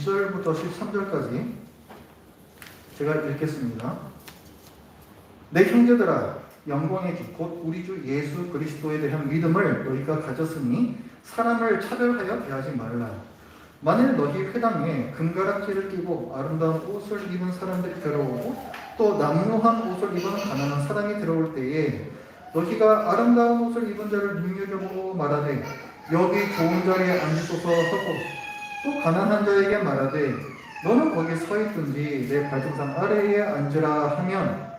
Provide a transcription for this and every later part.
1절부터 13절까지 제가 읽겠습니다. 내 형제들아, 영광의 주 곧 우리 주 예수 그리스도에 대한 믿음을 너희가 가졌으니 사람을 차별하여 대하지 말라. 만일 너희 회당에 금가락지를 끼고 아름다운 옷을 입은 사람들이 들어오고 또 남루한 옷을 입은 가난한 사람이 들어올 때에 너희가 아름다운 옷을 입은 자를 눈여겨보고 말하되 여기 좋은 자리에 앉으소서 하고 또 가난한 자에게 말하되 너는 거기 서 있든지 내 발등상 아래에 앉으라 하면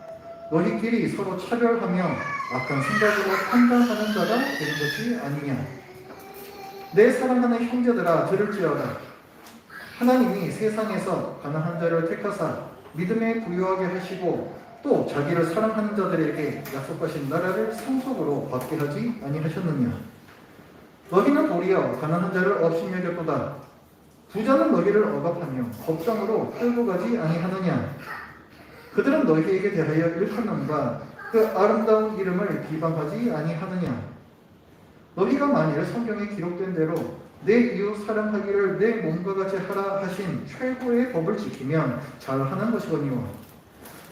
너희끼리 서로 차별하며 악한 생각으로 판단하는 자가 되는 것이 아니냐. 내 사랑하는 형제들아, 들을지어다. 하나님이 세상에서 가난한 자를 택하사 믿음에 부유하게 하시고 또 자기를 사랑하는 자들에게 약속하신 나라를 상속으로 받게 하지 아니하셨느냐. 너희는 도리어 가난한 자를 없이 여겼도다. 부자는 너희를 억압하며 걱정으로 끌고 가지 아니하느냐. 그들은 너희에게 대하여 일컬음과 그 아름다운 이름을 비방하지 아니하느냐. 너희가 만일 성경에 기록된 대로 내 이웃 사랑하기를 내 몸과 같이 하라 하신 최고의 법을 지키면 잘하는 것이거니와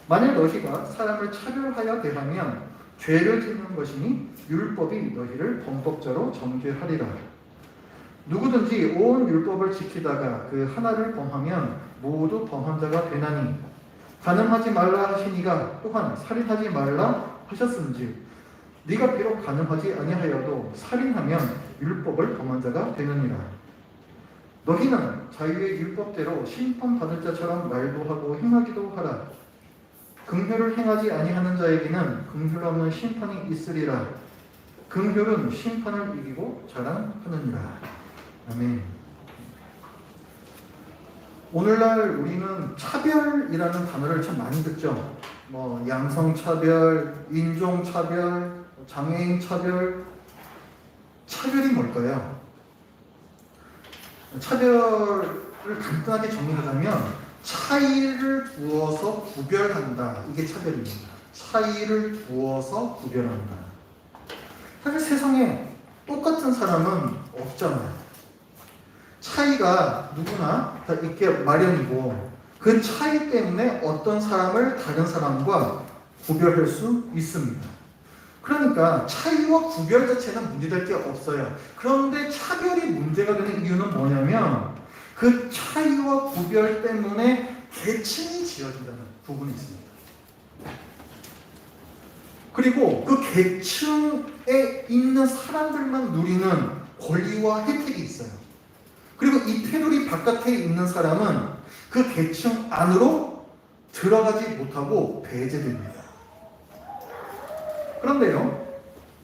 만일 너희가 사람을 차별하여 대하면 죄를 짓는 것이니 율법이 너희를 범법자로 정죄하리라. 누구든지 온 율법을 지키다가 그 하나를 범하면 모두 범한 자가 되나니 간음하지 말라 하시니가 또한 살인하지 말라 하셨은즉 네가 비록 간음하지 아니하여도 살인하면 율법을 범한 자가 되느니라. 너희는 자유의 율법대로 심판받을 자처럼 말도 하고 행하기도 하라. 긍휼을 행하지 아니하는 자에게는 긍휼 없는 심판이 있으리라. 긍휼은 심판을 이기고 자랑하느니라. 아멘. 오늘날 우리는 차별이라는 단어를 참 많이 듣죠. 양성차별, 인종차별, 장애인 차별. 차별이 뭘까요? 차별을 간단하게 정리하자면 차이를 두어서 구별한다. 이게 차별입니다. 차이를 두어서 구별한다. 사실 세상에 똑같은 사람은 없잖아요. 차이가 누구나 다 있게 마련이고 그 차이 때문에 어떤 사람을 다른 사람과 구별할 수 있습니다. 그러니까 차이와 구별 자체는 문제될 게 없어요. 그런데 차별이 문제가 되는 이유는 뭐냐면 그 차이와 구별 때문에 계층이 지어진다는 부분이 있습니다. 그리고 그 계층에 있는 사람들만 누리는 권리와 혜택이 있어요. 그리고 이 테두리 바깥에 있는 사람은 그 계층 안으로 들어가지 못하고 배제됩니다. 그런데요,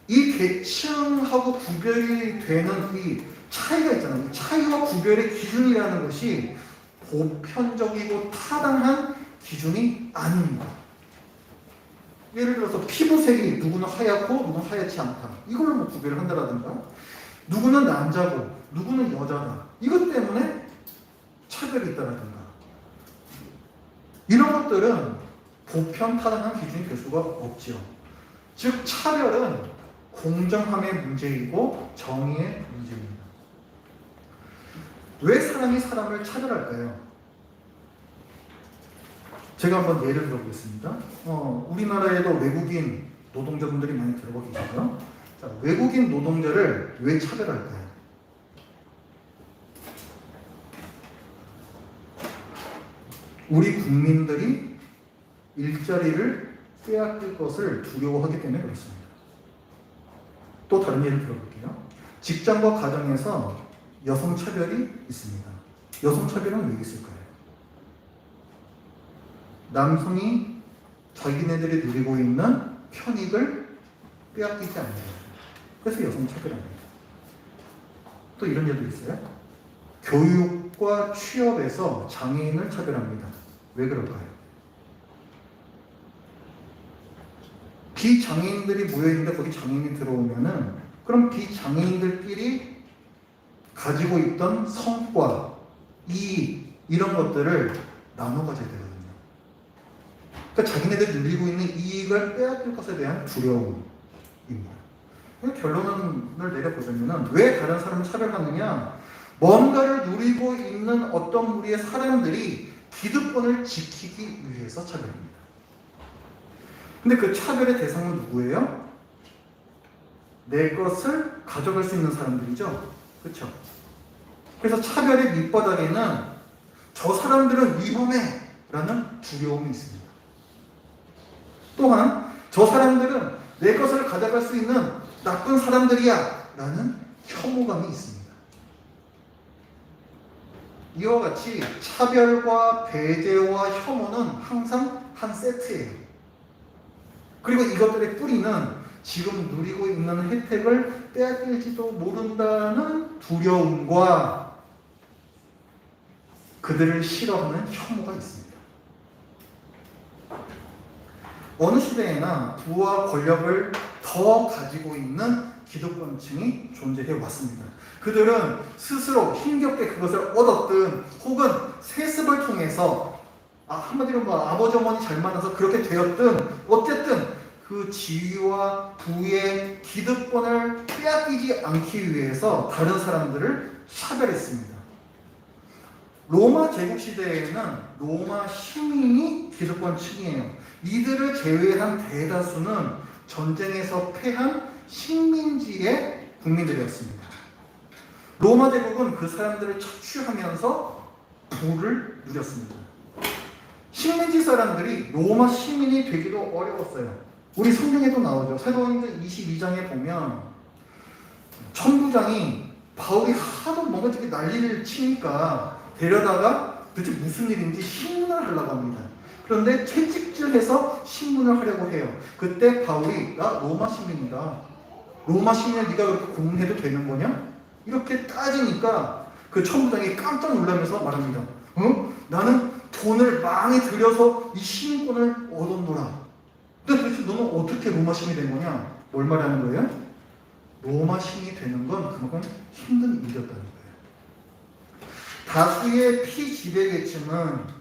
이 계층하고 구별이 되는 이 차이가 있잖아요. 이 차이와 구별의 기준이라는 것이 보편적이고 타당한 기준이 아닙니다. 예를 들어서 피부색이 누구는 하얗고 누구는 하얗지 않다. 이걸로 뭐 구별을 한다라든가 누구는 남자고 누구는 여자다. 이것 때문에 차별이 있다라든가 이런 것들은 보편 타당한 기준이 될 수가 없죠. 즉 차별은 공정함의 문제이고 정의의 문제입니다. 왜 사람이 사람을 차별할까요? 제가 한번 예를 들어보겠습니다. 우리나라에도 외국인 노동자분들이 많이 들어가 계시죠? 자, 외국인 노동자를 왜 차별할까요? 우리 국민들이 일자리를 빼앗길 것을 두려워하기 때문에 그렇습니다. 또 다른 예를 들어볼게요. 직장과 가정에서 여성 차별이 있습니다. 여성 차별은 왜 있을까요? 남성이 자기네들이 누리고 있는 편익을 빼앗기지 않는 거예요. 그래서 여성 차별합니다. 또 이런 예도 있어요. 교육과 취업에서 장애인을 차별합니다. 왜 그럴까요? 비장애인들이 모여있는데 거기 장애인이 들어오면은 그럼 비장애인들끼리 가지고 있던 성과, 이익 이런 것들을 나눠 가져야 되거든요. 그러니까 자기네들이 누리고 있는 이익을 빼앗길 것에 대한 두려움입니다. 결론을 내려보자면 왜 다른 사람을 차별하느냐? 뭔가를 누리고 있는 어떤 무리의 사람들이 기득권을 지키기 위해서 차별합니다. 근데 그 차별의 대상은 누구예요? 내 것을 가져갈 수 있는 사람들이죠. 그렇죠? 그래서 차별의 밑바닥에는 저 사람들은 위험해 라는 두려움이 있습니다. 또한 저 사람들은 내 것을 가져갈 수 있는 나쁜 사람들이야 라는 혐오감이 있습니다. 이와 같이 차별과 배제와 혐오는 항상 한 세트예요. 그리고 이것들의 뿌리는 지금 누리고 있는 혜택을 빼앗길지도 모른다는 두려움과 그들을 싫어하는 혐오가 있습니다. 어느 시대에나 부와 권력을 더 가지고 있는 기득권층이 존재해 왔습니다. 그들은 스스로 힘겹게 그것을 얻었든 혹은 세습을 통해서 한마디로 아버지 어머니 잘 만나서 그렇게 되었든 어쨌든 그 지위와 부의 기득권을 빼앗기지 않기 위해서 다른 사람들을 차별했습니다. 로마 제국 시대에는 로마 시민이 기득권층이에요. 이들을 제외한 대다수는 전쟁에서 패한 식민지의 국민들이었습니다. 로마 제국은 그 사람들을 착취하면서 부를 누렸습니다. 식민지 사람들이 로마 시민이 되기도 어려웠어요. 우리 성경에도 나오죠. 사도행전 22장에 보면 천부장이 바울이 하도 뭔가 되게 난리를 치니까 데려다가 도대체 무슨 일인지 신문을 하려고 합니다. 그런데 채찍질해서 신문을 하려고 해요. 그때 바울이 나 로마 시민이다. 로마 시민을 네가 그렇게 고문해도 되는 거냐? 이렇게 따지니까 그 천부장이 깜짝 놀라면서 말합니다. 나는 돈을 많이 들여서 이 시민권을 얻었노라. 근데 도대체 너는 어떻게 로마 시민이 된 거냐? 뭘 말하는 거예요? 로마 시민이 되는 건 그만큼 힘든 일이었다는 거예요. 다수의 피지배계층은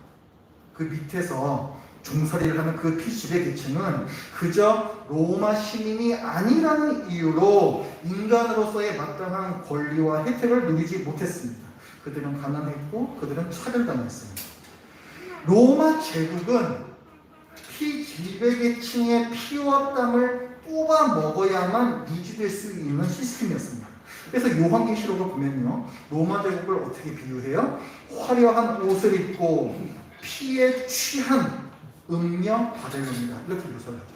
그 밑에서 종살이를 하는 그 피지배계층은 그저 로마 시민이 아니라는 이유로 인간으로서의 마땅한 권리와 혜택을 누리지 못했습니다. 그들은 가난했고 그들은 차별당했습니다. 로마 제국은 피지배계층의 피와 땀을 뽑아 먹어야만 유지될 수 있는 시스템이었습니다. 그래서 요한계시록을 보면요, 로마 제국을 어떻게 비유해요? 화려한 옷을 입고 피에 취한 음녀 바벨론이다, 이렇게 묘사를 하죠.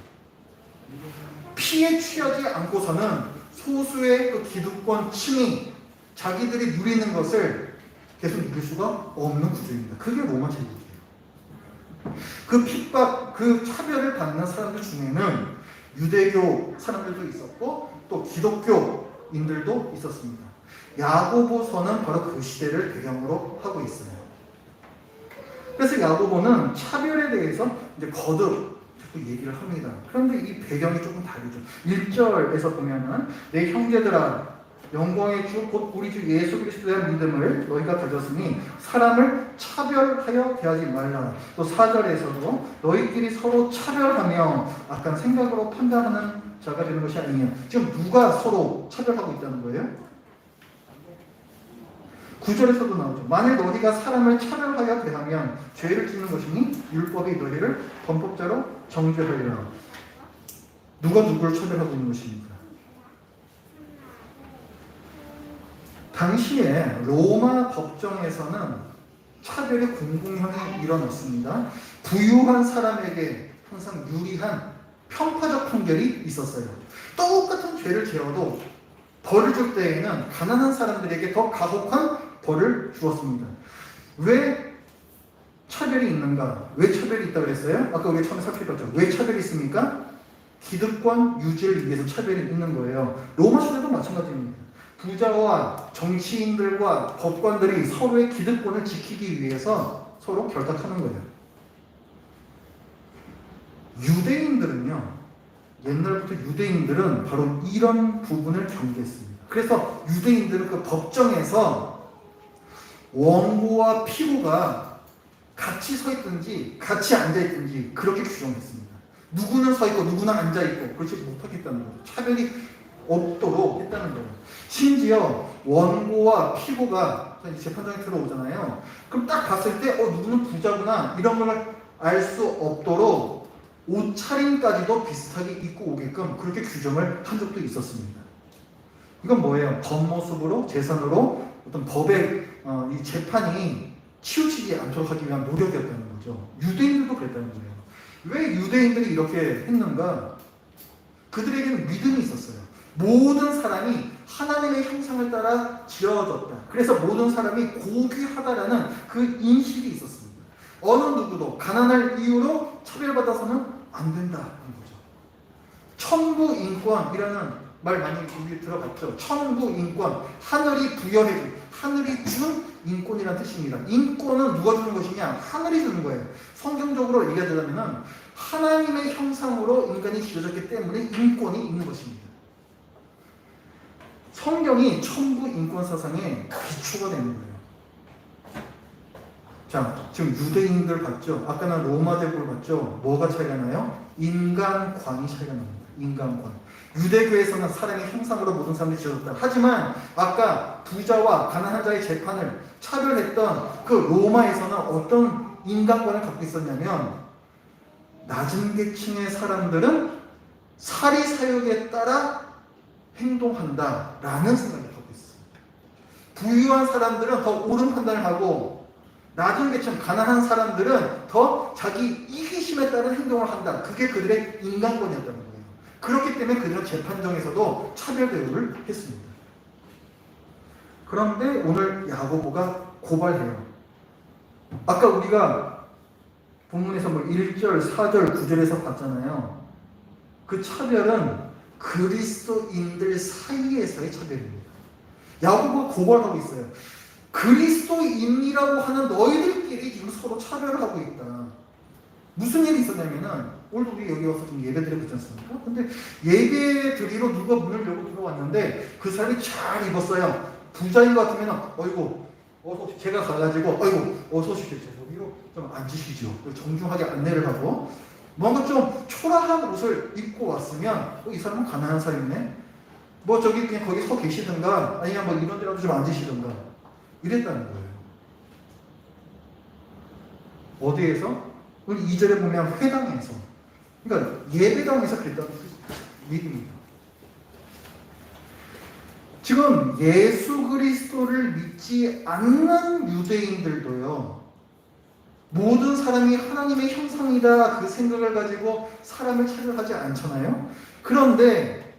피에 취하지 않고서는 소수의 그 기득권층이 자기들이 누리는 것을 계속 누릴 수가 없는 구조입니다. 그게 로마 제국이에요. 그 핍박, 그 차별을 받는 사람들 중에는 유대교 사람들도 있었고 또 기독교인들도 있었습니다. 야고보서는 바로 그 시대를 배경으로 하고 있어요. 그래서 야고보는 차별에 대해서 이제 거듭 얘기를 합니다. 그런데 이 배경이 조금 다르죠. 1절에서 보면은 내 형제들아 영광의 주 곧 우리 주 예수 그리스도에 대한 믿음을 너희가 가졌으니 사람을 차별하여 대하지 말라. 또 4절에서도 너희끼리 서로 차별하며 악한 생각으로 판단하는 자가 되는 것이 아니냐. 지금 누가 서로 차별하고 있다는 거예요? 9절에서도 나오죠. 만일 너희가 사람을 차별하여 대하면 죄를 짓는 것이니 율법이 너희를 범법자로 정죄하리라. 누가 누구를 차별하고 있는 것입니까? 당시에 로마 법정에서는 차별의 공공형이 일어났습니다. 부유한 사람에게 항상 유리한 편파적 판결이 있었어요. 똑같은 죄를 지어도 벌을 줄 때에는 가난한 사람들에게 더 가혹한 벌을 주었습니다. 왜 차별이 있는가? 왜 차별이 있다고 그랬어요? 아까 우리 처음에 살펴봤죠. 왜 차별이 있습니까? 기득권 유지를 위해서 차별이 있는 거예요. 로마 시대도 마찬가지입니다. 부자와 정치인들과 법관들이 서로의 기득권을 지키기 위해서 서로 결탁하는 거예요. 유대인들은요, 옛날부터 유대인들은 바로 이런 부분을 경계했습니다. 그래서 유대인들은 그 법정에서 원고와 피고가 같이 서 있든지 같이 앉아 있든지 그렇게 규정했습니다. 누구는 서 있고 누구는 앉아 있고 그렇지 못하겠다는 거죠. 차별이 없도록 했다는 거예요. 심지어 원고와 피고가 재판장에 들어오잖아요. 그럼 딱 봤을 때 누구는 부자구나 이런 걸 알 수 없도록 옷차림까지도 비슷하게 입고 오게끔 그렇게 규정을 한 적도 있었습니다. 이건 뭐예요? 겉모습으로 재산으로 어떤 법의 이 재판이 치우치지 않도록 하기 위한 노력이었다는 거죠. 유대인들도 그랬다는 거예요. 왜 유대인들이 이렇게 했는가? 그들에게는 믿음이 있었어요. 모든 사람이 하나님의 형상을 따라 지어졌다. 그래서 모든 사람이 고귀하다라는 그 인식이 있었습니다. 어느 누구도 가난할 이유로 차별받아서는 안 된다는 거죠. 천부인권이라는 말 많이 우리 들어봤죠. 천부인권, 하늘이 부여해준, 하늘이 준 인권이라는 뜻입니다. 인권은 누가 주는 것이냐? 하늘이 주는 거예요. 성경적으로 얘기하자면 하나님의 형상으로 인간이 지어졌기 때문에 인권이 있는 것입니다. 성경이 천부인권 사상의 기초가 되는 거예요. 자, 지금 유대인들 봤죠? 아까는 로마 제국을 봤죠? 뭐가 차이가 나요? 인간관이 차이가 납니다. 인간관. 유대교에서는 사람의 형상으로 모든 사람들이 지어졌다. 하지만 아까 부자와 가난한 자의 재판을 차별했던 그 로마에서는 어떤 인간관을 갖고 있었냐면 낮은 계층의 사람들은 사리사욕에 따라 행동한다라는 생각을 갖고 있어요. 부유한 사람들은 더 옳은 판단을 하고 낮은 계층 가난한 사람들은 더 자기 이기심에 따른 행동을 한다. 그게 그들의 인간관이었다는 거예요. 그렇기 때문에 그들은 재판정에서도 차별 대우를 했습니다. 그런데 오늘 야고보가 고발해요. 아까 우리가 본문에서 1절, 4절, 9절에서 봤잖아요. 그 차별은 그리스도인들 사이에서의 차별입니다. 야고보가 고발하고 있어요. 그리스도인이라고 하는 너희들끼리 지금 서로 차별을 하고 있다. 무슨 일이 있었냐면은 오늘 우리 여기 와서 좀 예배 드리고 있지 않습니까? 근데 예배 드리러 누가 문을 열고 들어왔는데 그 사람이 잘 입었어요. 부자인 것 같으면 어이구 어서 제가 가가지고 어이구 어서 오십시오. 여기로 좀 앉으시죠. 정중하게 안내를 하고 뭔가 좀 초라한 옷을 입고 왔으면 이 사람은 가난한 사람이네. 뭐 저기 그냥 거기 서 계시든가 아니면 뭐 이런 데라도 좀 앉으시든가 이랬다는 거예요. 어디에서? 우리 2절에 보면 회당에서, 그러니까 예배당에서 그랬다는 얘기입니다. 지금 예수 그리스도를 믿지 않는 유대인들도요, 모든 사람이 하나님의 형상이다 그 생각을 가지고 사람을 차별하지 않잖아요. 그런데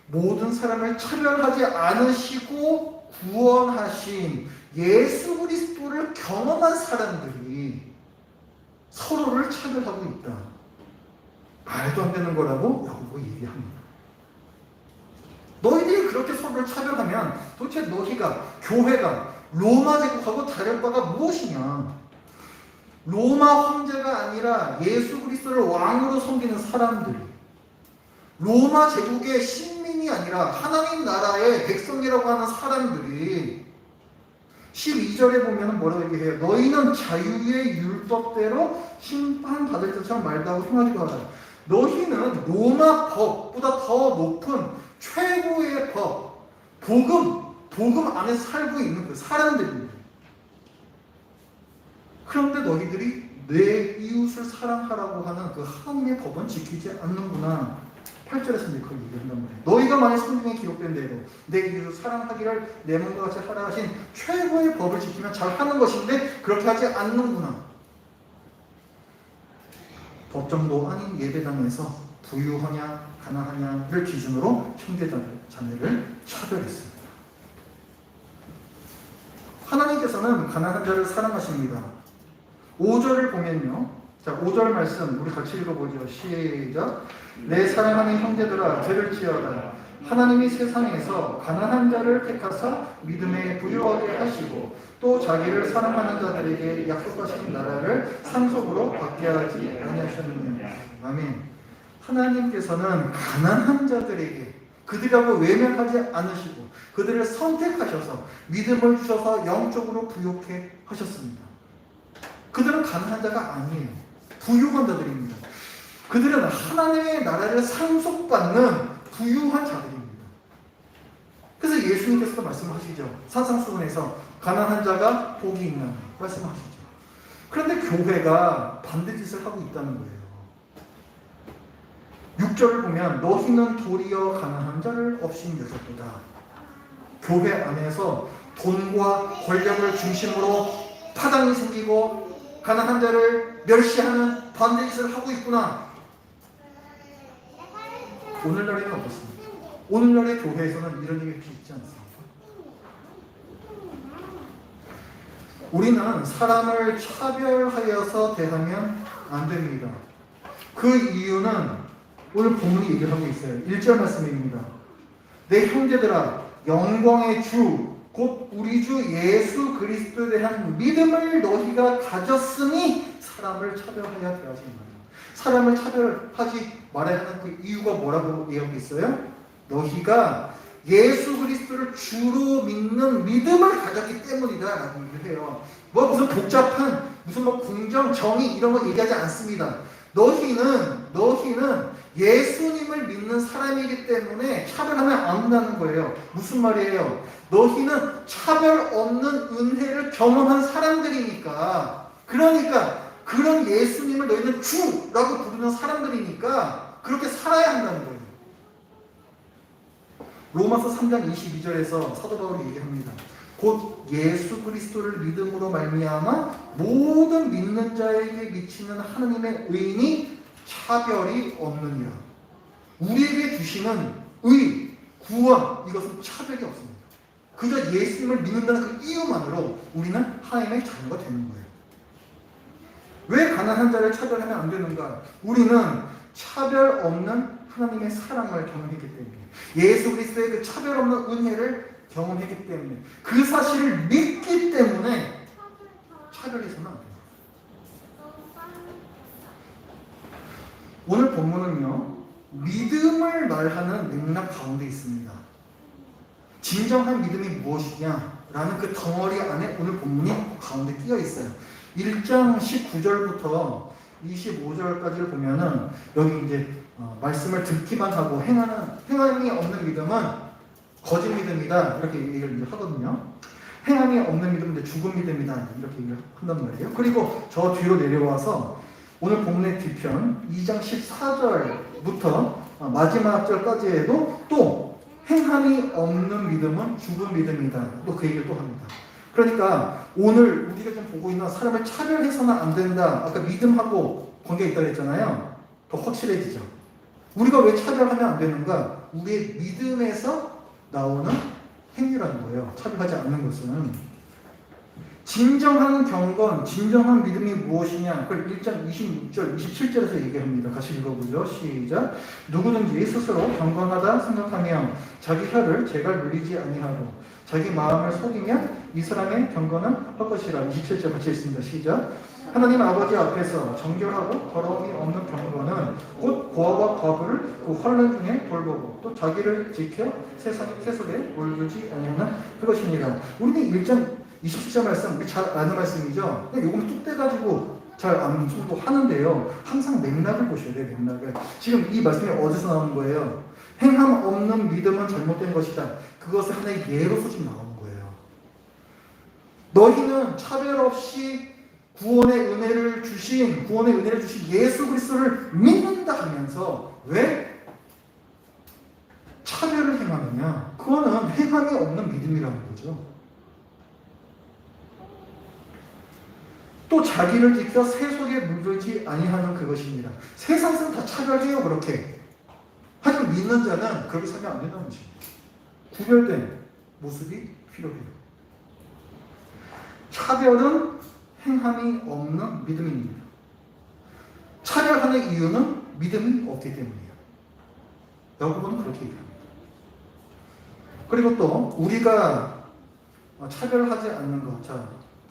모든 사람을 차별하지 않으시고 구원하신 예수 그리스도를 경험한 사람들이 서로를 차별하고 있다. 말도 안 되는 거라고 야고보 얘기합니다. 너희들이 그렇게 서로를 차별하면 도대체 너희가, 교회가 로마 제국하고 다른 바가 무엇이냐? 로마 황제가 아니라 예수 그리스도를 왕으로 섬기는 사람들이, 로마 제국의 신민이 아니라 하나님 나라의 백성이라고 하는 사람들이 12절에 보면 뭐라고 얘기해요? 너희는 자유의 율법대로 심판받을 것처럼 말도 하고 행하기도 하라. 너희는 로마 법보다 더 높은 최고의 법, 복음 안에 살고 있는 그 사람들입니다. 그런데 너희들이 내 이웃을 사랑하라고 하는 그 하나님의 법은 지키지 않는구나. 8절에서 이제 그걸 얘기한단 말이에요. 너희가 만약 성경에 기록된 대로 내 이웃을 사랑하기를 내 몸과 같이 하라 하신 최고의 법을 지키면 잘하는 것인데 그렇게 하지 않는구나. 법정도 아닌 예배당에서 부유하냐 가난하냐를 기준으로 형제자매를 차별했습니다. 하나님께서는 가난한 자를 사랑하십니다. 5절을 보면요. 자, 5절 말씀 우리 같이 읽어보죠. 시작. 내 사랑하는 형제들아 들을지어다. 하나님이 세상에서 가난한 자를 택하사 믿음에 부유하게 하시고 또 자기를 사랑하는 자들에게 약속하신 나라를 상속으로 받게 하지 아니하셨느냐. 아멘. 하나님께서는 가난한 자들에게 그들하고 외면하지 않으시고 그들을 선택하셔서 믿음을 주셔서 영적으로 부유케 하셨습니다. 그들은 가난한 자가 아니에요. 부유한 자들입니다. 그들은 하나님의 나라를 상속받는 부유한 자들입니다. 우리 예수님께서도 말씀하시죠. 산상수훈에서 가난한 자가 복이 있는 말씀하시죠. 그런데 교회가 반대 짓을 하고 있다는 거예요. 6절을 보면 너희는 도리어 가난한 자를 업신 여겼도다. 교회 안에서 돈과 권력을 중심으로 파당이 생기고 가난한 자를 멸시하는 반대 짓을 하고 있구나. 오늘날에는 어떻습니까? 오늘날의 교회에서는 이런 일이 있지 않습니까? 우리는 사람을 차별하여서 대하면 안 됩니다. 그 이유는 오늘 본문이 얘기를 하고 있어요. 1절 말씀입니다. 내 형제들아 영광의 주 곧 우리 주 예수 그리스도에 대한 믿음을 너희가 가졌으니 사람을 차별하여 대하지 말라. 사람을 차별하지 말아야 하는 그 이유가 뭐라고 얘기하고 있어요? 너희가 예수 그리스도를 주로 믿는 믿음을 가졌기 때문이다 라고 얘기를 해요. 무슨 복잡한 무슨 공정, 정의 이런 거 얘기하지 않습니다. 너희는 예수님을 믿는 사람이기 때문에 차별하면 안 된다는 거예요. 무슨 말이에요? 너희는 차별 없는 은혜를 경험한 사람들이니까, 그러니까 그런 예수님을 너희는 주라고 부르는 사람들이니까 그렇게 살아야 한다는 거예요. 로마서 3장 22절에서 사도 바울이 얘기합니다. 곧 예수 그리스도를 믿음으로 말미암아 모든 믿는 자에게 미치는 하나님의 의인이 차별이 없느니라. 우리에게 주시는 의, 구원, 이것은 차별이 없습니다. 그저 예수님을 믿는다는 그 이유만으로 우리는 하나님의 자녀가 되는 거예요. 왜 가난한 자를 차별하면 안 되는가? 우리는 차별 없는 하나님의 사랑을 경험했기 때문에, 예수 그리스도의 그 차별 없는 은혜를 경험했기 때문에, 그 사실을 믿기 때문에 차별해서는 안 돼요. 오늘 본문은요, 믿음을 말하는 맥락 가운데 있습니다. 진정한 믿음이 무엇이냐라는 그 덩어리 안에 오늘 본문이 가운데 끼어 있어요. 1장 19절부터 25절까지를 보면은 여기 이제 말씀을 듣기만 하고 행함이 없는 믿음은 거짓 믿음이다 이렇게 얘기를 하거든요. 행함이 없는 믿음은 죽은 믿음이다 이렇게 얘기를 한단 말이에요. 그리고 저 뒤로 내려와서 오늘 본문의 뒤편 2장 14절부터 마지막 절까지에도 또 행함이 없는 믿음은 죽은 믿음이다. 또 그 얘기를 또 합니다. 그러니까 오늘 우리가 좀 보고 있는 사람을 차별해서는 안 된다. 아까 믿음하고 관계가 있다고 했잖아요. 더 확실해지죠. 우리가 왜 차별하면 안 되는가? 우리의 믿음에서 나오는 행위라는 거예요. 차별하지 않는 것은. 진정한 경건, 진정한 믿음이 무엇이냐? 그걸 1장 26절, 27절에서 얘기합니다. 같이 읽어보죠. 시작. 누구든지 스스로 경건하다 생각하며 자기 혀를 제갈 물리지 아니하고 자기 마음을 속이면 이 사람의 경건은 헛것이라. 27절 같이 읽습니다. 시작. 하나님 아버지 앞에서 정결하고 더러움이 없는 경건은 곧 고아와 과부를 그 환난 중에 돌보고 또 자기를 지켜 세속에 몰두지 아니하는 그것이니라. 우리는 1장 27절 말씀 우리 잘 아는 말씀이죠. 근데 요금 뚝 떼가지고 잘 안 쓰고 하는데요. 항상 맥락을 보셔야 돼요. 맥락을. 지금 이 말씀이 어디서 나오는 거예요? 행함 없는 믿음은 잘못된 것이다. 그것을 하나의 예로서 지금 나오는 거예요. 너희는 차별 없이 구원의 은혜를 주신 예수 그리스도를 믿는다 하면서 왜 차별을 행하느냐? 그거는 행함이 없는 믿음이라는 거죠. 또 자기를 지켜 세속에 물들지 아니하는 그것입니다. 세상 사람 다 차별해요, 그렇게. 하지만 믿는 자는 그렇게 살면 안 된다는 것입니다. 구별된 모습이 필요해요. 차별은 행함이 없는 믿음입니다. 차별하는 이유는 믿음이 없기 때문이에요. 야고보는 그렇게 얘기합니다. 그리고 또 우리가 차별하지 않는 것,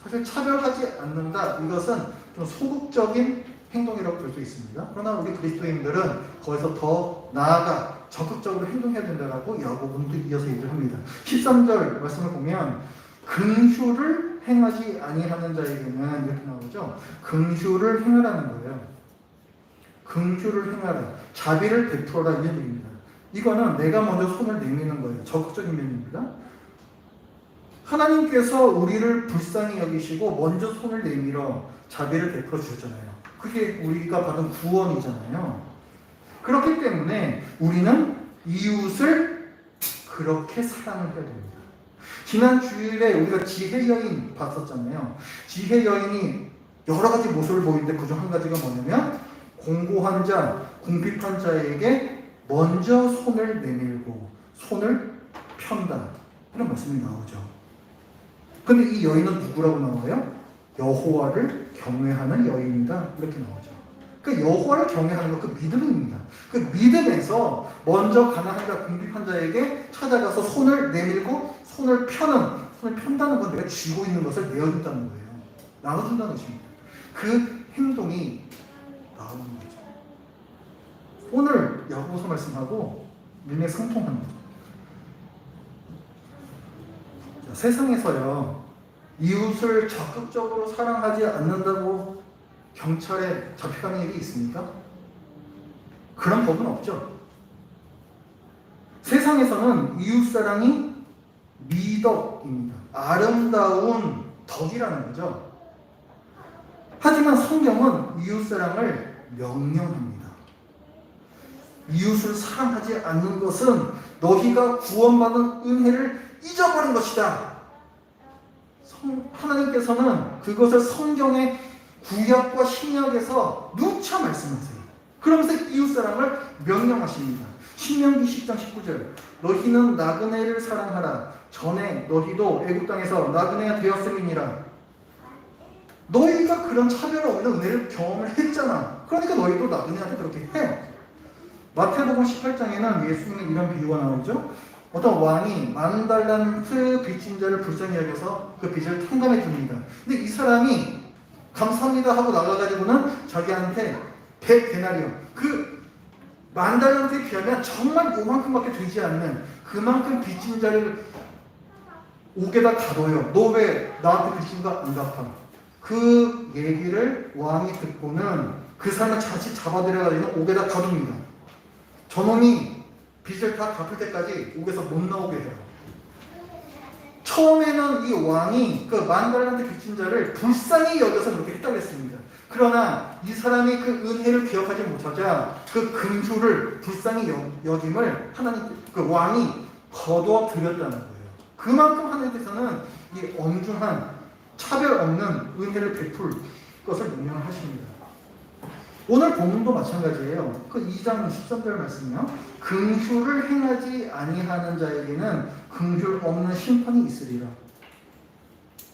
사실 차별하지 않는다, 이것은 좀 소극적인 행동이라고 볼 수 있습니다. 그러나 우리 그리스도인들은 거기서 더 나아가 적극적으로 행동해야 된다고 야고보는 이어서 얘기를 합니다. 13절 말씀을 보면 긍휼을 행하지 아니하는 자에게는 이렇게 나오죠. 긍휼을 행하라는 거예요. 긍휼을 행하라. 자비를 베풀어라 이런 얘기입니다. 이거는 내가 먼저 손을 내미는 거예요. 적극적인 면입니다. 하나님께서 우리를 불쌍히 여기시고 먼저 손을 내밀어 자비를 베풀어 주셨잖아요. 그게 우리가 받은 구원이잖아요. 그렇기 때문에 우리는 이웃을 그렇게 사랑을 해야 됩니다. 지난 주일에 우리가 지혜 여인 봤었잖아요. 지혜 여인이 여러 가지 모습을 보이는데 그중 한 가지가 뭐냐면 공고한 자, 궁핍한 자에게 먼저 손을 내밀고 손을 편다. 이런 말씀이 나오죠. 근데 이 여인은 누구라고 나와요? 여호와를 경외하는 여인이다. 이렇게 나오죠. 그 여호와를 경외하는 것, 그 믿음입니다. 그 믿음에서 먼저 가난한 자, 궁핍한 자에게 찾아가서 손을 내밀고 손을 편다는 건 내가 쥐고 있는 것을 내어준다는 거예요. 나눠준다는 것입니다. 그 행동이 나오는 거죠. 오늘 야고보서 말씀하고 일맥상통하는 거죠. 자, 세상에서요, 이웃을 적극적으로 사랑하지 않는다고 경찰에 잡혀가는 일이 있습니까? 그런 법은 없죠. 세상에서는 이웃사랑이 미덕입니다. 아름다운 덕이라는 거죠. 하지만 성경은 이웃사랑을 명령합니다. 이웃을 사랑하지 않는 것은 너희가 구원받은 은혜를 잊어버린 것이다. 하나님께서는 그것을 성경의 구약과 신약에서 누차 말씀하세요. 그러면서 이웃사랑을 명령하십니다. 신명기 10장 19절 너희는 나그네를 사랑하라. 전에 너희도 애국 땅에서 나그네가 되었음이니라. 너희가 그런 차별 없는 은혜를 경험을 했잖아. 그러니까 너희도 나그네한테 그렇게 해. 마태복음 18장에는 예수님의 이런 비유가 나오죠. 어떤 왕이 10,000달란트 빚진 자를 불쌍히 여겨서 그 빚을 탕감해 줍니다. 근데 이 사람이 감사합니다 하고 나가가지고는 자기한테 100데나리온, 그 10,000달란트에 비하면 정말 요만큼밖에 되지 않는 그만큼 빚진 자를 옥에다 가둬요. 너 왜 나한테 빚진 거 안 갚아? 그 얘기를 왕이 듣고는 그 사람을 자칫 잡아들여가지고 옥에다 가둡니다. 저놈이 빚을 다 갚을 때까지 옥에서 못 나오게 해요. 처음에는 이 왕이 그 10,000달란트 빚진 자를 불쌍히 여겨서 그렇게 했다고 했습니다. 그러나 이 사람이 그 은혜를 기억하지 못하자 그 금주를 불쌍히 여김을 하나님, 그 왕이 거둬들였다는 거예요. 그만큼 하나님께서는 이 엄중한 차별 없는 은혜를 베풀 것을 명령을 하십니다. 오늘 본문도 마찬가지예요. 그 2장 13절 말씀이요. 긍휼을 행하지 아니하는 자에게는 긍휼 없는 심판이 있으리라.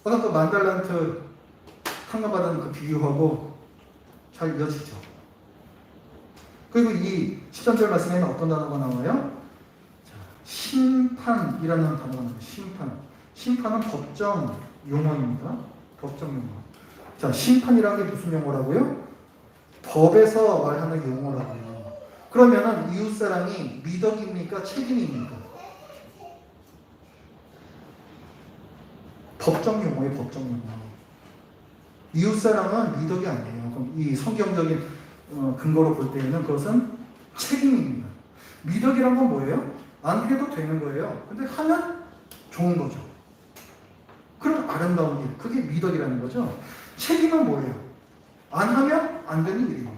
아까 그 10,000달란트 탕감받은 그 비유하고 잘 이어지죠. 그리고 이 13절 말씀에는 어떤 단어가 나와요? 심판이라는 단어가 나와요. 심판은 법정 용어입니다. 법정 용어. 자, 심판이라는 게 무슨 용어라고요? 법에서 말하는 용어라고요. 그러면은 이웃사랑이 미덕입니까? 책임입니까? 법정 용어예요. 법정 용어. 이웃사랑은 미덕이 아니에요. 그럼 이 성경적인 근거로 볼 때에는 그것은 책임입니다. 미덕이란 건 뭐예요? 안 해도 되는 거예요. 근데 하면 좋은 거죠. 그럼 아름다운 일. 그게 미덕이라는 거죠. 책임은 뭐예요? 안 하면 안 되는 일입니다.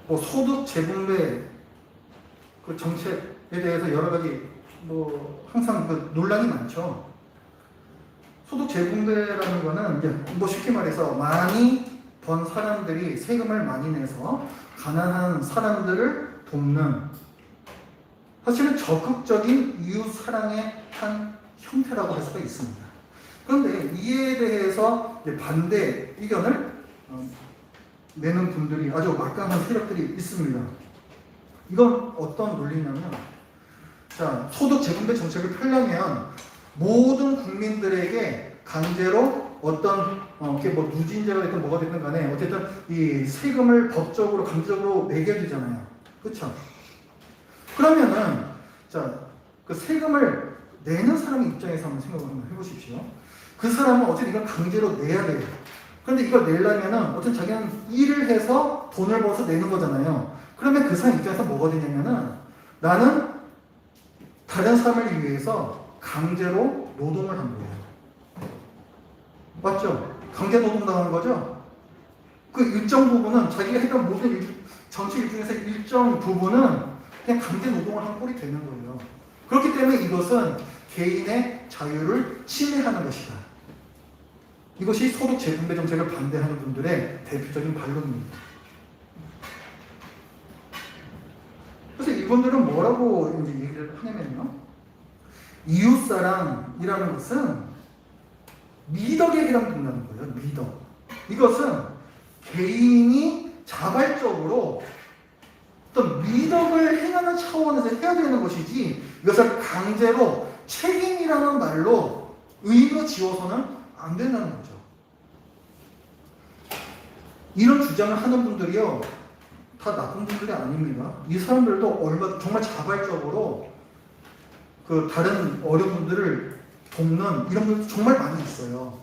뭐 소득 재분배 그 정책에 대해서 여러 가지 뭐 항상 그 논란이 많죠. 소득 재분배라는 거는 이제 뭐 쉽게 말해서 많이 번 사람들이 세금을 많이 내서 가난한 사람들을 돕는, 사실은 적극적인 이웃 사랑의 한 형태라고 할 수가 있습니다. 그런데 이에 대해서 반대 의견을 내는 분들이, 아주 막강한 세력들이 있습니다. 이건 어떤 논리냐면, 자, 소득 재분배 정책을 펴려면 모든 국민들에게 강제로 어떤 이렇게 뭐 누진제가 됐든 뭐가 됐든 간에 어쨌든 이 세금을 법적으로 강제적으로 매겨야 되잖아요. 그렇죠? 그러면은 자, 그 세금을 내는 사람의 입장에서 한번 생각을 한번 해보십시오. 그 사람은 어쨌든 이걸 강제로 내야 돼요. 그런데 이걸 내려면은 어쨌든 자기는 일을 해서 돈을 벌어서 내는 거잖아요. 그러면 그 사람 입장에서 뭐가 되냐면은 나는 다른 사람을 위해서 강제로 노동을 한 거예요. 맞죠? 강제 노동당한 거죠? 그 일정 부분은 자기가 했던 모든 전체 일 중에서 일정 부분은 그냥 강제 노동을 한 꼴이 되는 거예요. 그렇기 때문에 이것은 개인의 자유를 침해하는 것이다. 이것이 소득 재분배 정책을 반대하는 분들의 대표적인 반론입니다. 그래서 이분들은 뭐라고 이제 얘기를 하냐면요. 이웃사랑이라는 것은 미덕에 해당된다는 거예요. 미덕. 이것은 개인이 자발적으로 어떤 미덕을 행하는 차원에서 해야 되는 것이지 이것을 강제로 책임이라는 말로 의무 지어서는 안 된다는 거죠. 이런 주장을 하는 분들이요. 다 나쁜 분들이 아닙니다. 이 사람들도 얼마 정말 자발적으로 그 다른 어려운들을 돕는 이런 분들 정말 많이 있어요.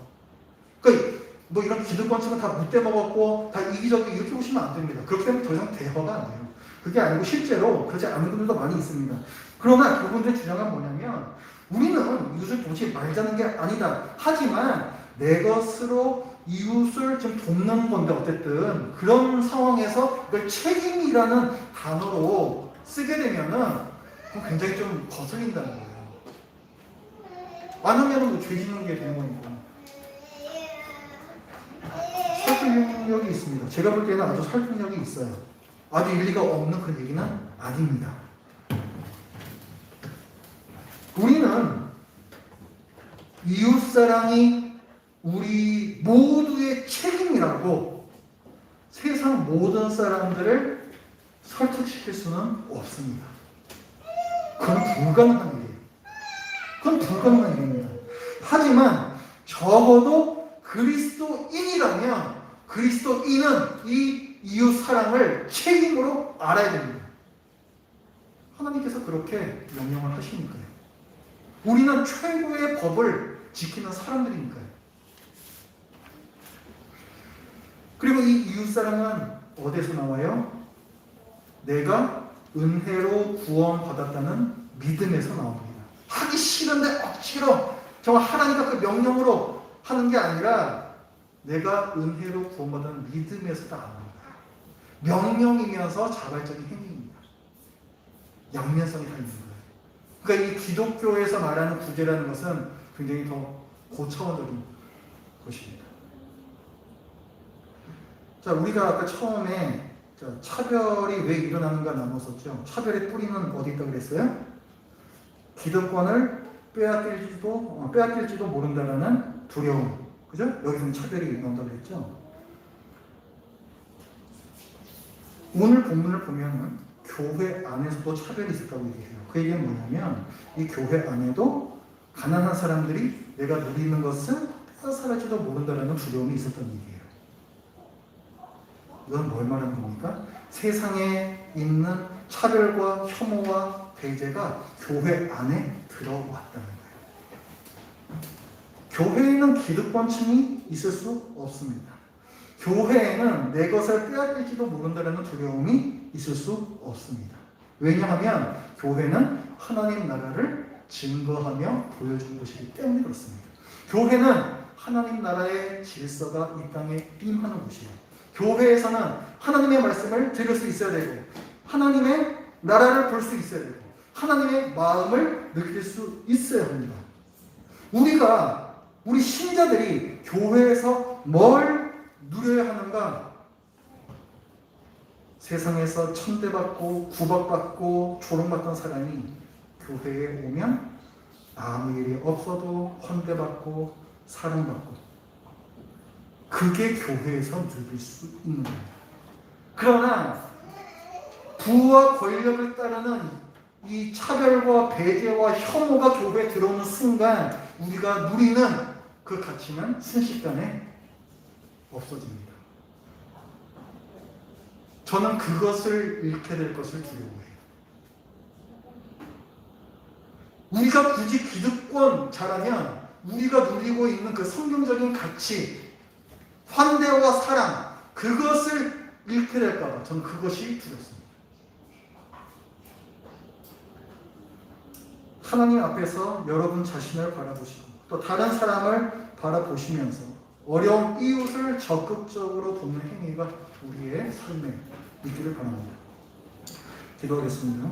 그러니까 뭐 이런 기득권층은 다 못돼 먹었고 다 이기적이 이렇게 보시면 안 됩니다. 그렇기 때문에 더 이상 대화가 안 돼요. 그게 아니고 실제로 그렇지 않은 분들도 많이 있습니다. 그러나 그분들의 주장은 뭐냐면 우리는 이웃을 도저히 말자는 게 아니다. 하지만 내 것으로 이웃을 좀 돕는 건데 어쨌든 그런 상황에서 그걸 책임이라는 단어로 쓰게 되면은 굉장히 좀 거슬린다는 거예요. 안 하면 뭐 죄 짓는 게 되는 거니까. 설득력이 있습니다. 제가 볼 때는 아주 설득력이 있어요. 아주 일리가 없는 그런 얘기는 아닙니다. 우리는 이웃사랑이 우리 모두의 책임이라고 세상 모든 사람들을 설득시킬 수는 없습니다. 그건 불가능한 일이에요. 그건 불가능한 일입니다. 하지만 적어도 그리스도인이라면 그리스도인은 이 이웃 사랑을 책임으로 알아야 됩니다. 하나님께서 그렇게 명령을 하시니까요. 우리는 최고의 법을 지키는 사람들이니까요. 그리고 이 이웃사랑은 어디서 나와요? 내가 은혜로 구원받았다는 믿음에서 나옵니다. 하기 싫은데 억지로 정말 하나님과 그 명령으로 하는 게 아니라 내가 은혜로 구원받은 믿음에서 나옵니다. 명령이면서 자발적인 행위입니다. 양면성이 다 있는 거예요. 그러니까 이 기독교에서 말하는 구제라는 것은 굉장히 더 고차원적인 것입니다. 자, 우리가 아까 처음에 차별이 왜 일어나는가 나눴었죠. 차별의 뿌리는 어디 있다고 그랬어요? 기득권을 빼앗길지도 모른다라는 두려움. 그죠? 여기서는 차별이 나온다고 그랬죠. 오늘 본문을 보면은 교회 안에서도 차별이 있었다고 얘기해요. 그 얘기는 뭐냐면 이 교회 안에도 가난한 사람들이 내가 누리는 것을 빼앗아갈지도 모른다라는 두려움이 있었던 얘기예요. 이건 뭘 말하는 겁니까? 세상에 있는 차별과 혐오와 배제가 교회 안에 들어왔다는 거예요. 교회에는 기득권층이 있을 수 없습니다. 교회에는 내 것을 빼앗길지도 모른다는 두려움이 있을 수 없습니다. 왜냐하면 교회는 하나님 나라를 증거하며 보여주는 것이기 때문에 그렇습니다. 교회는 하나님 나라의 질서가 이 땅에 임하는 곳이에요. 교회에서는 하나님의 말씀을 들을 수 있어야 되고 하나님의 나라를 볼 수 있어야 되고 하나님의 마음을 느낄 수 있어야 합니다. 우리 신자들이 교회에서 뭘 누려야 하는가? 세상에서 천대받고 구박받고 조롱받던 사람이 교회에 오면 아무 일이 없어도 헌대받고 사랑받고 그게 교회에서 누릴 수 있는 겁니다. 그러나 부와 권력을 따르는 이 차별과 배제와 혐오가 교회에 들어오는 순간 우리가 누리는 그 가치는 순식간에 없어집니다. 저는 그것을 잃게 될 것을 두려워해요. 우리가 굳이 기득권 잘하면 우리가 누리고 있는 그 성경적인 가치, 환대와 사랑, 그것을 잃게 될까봐 저는 그것이 두렵습니다. 하나님 앞에서 여러분 자신을 바라보시고 또 다른 사람을 바라보시면서 어려운 이웃을 적극적으로 돕는 행위가 우리의 삶에 있기를 바랍니다. 기도하겠습니다.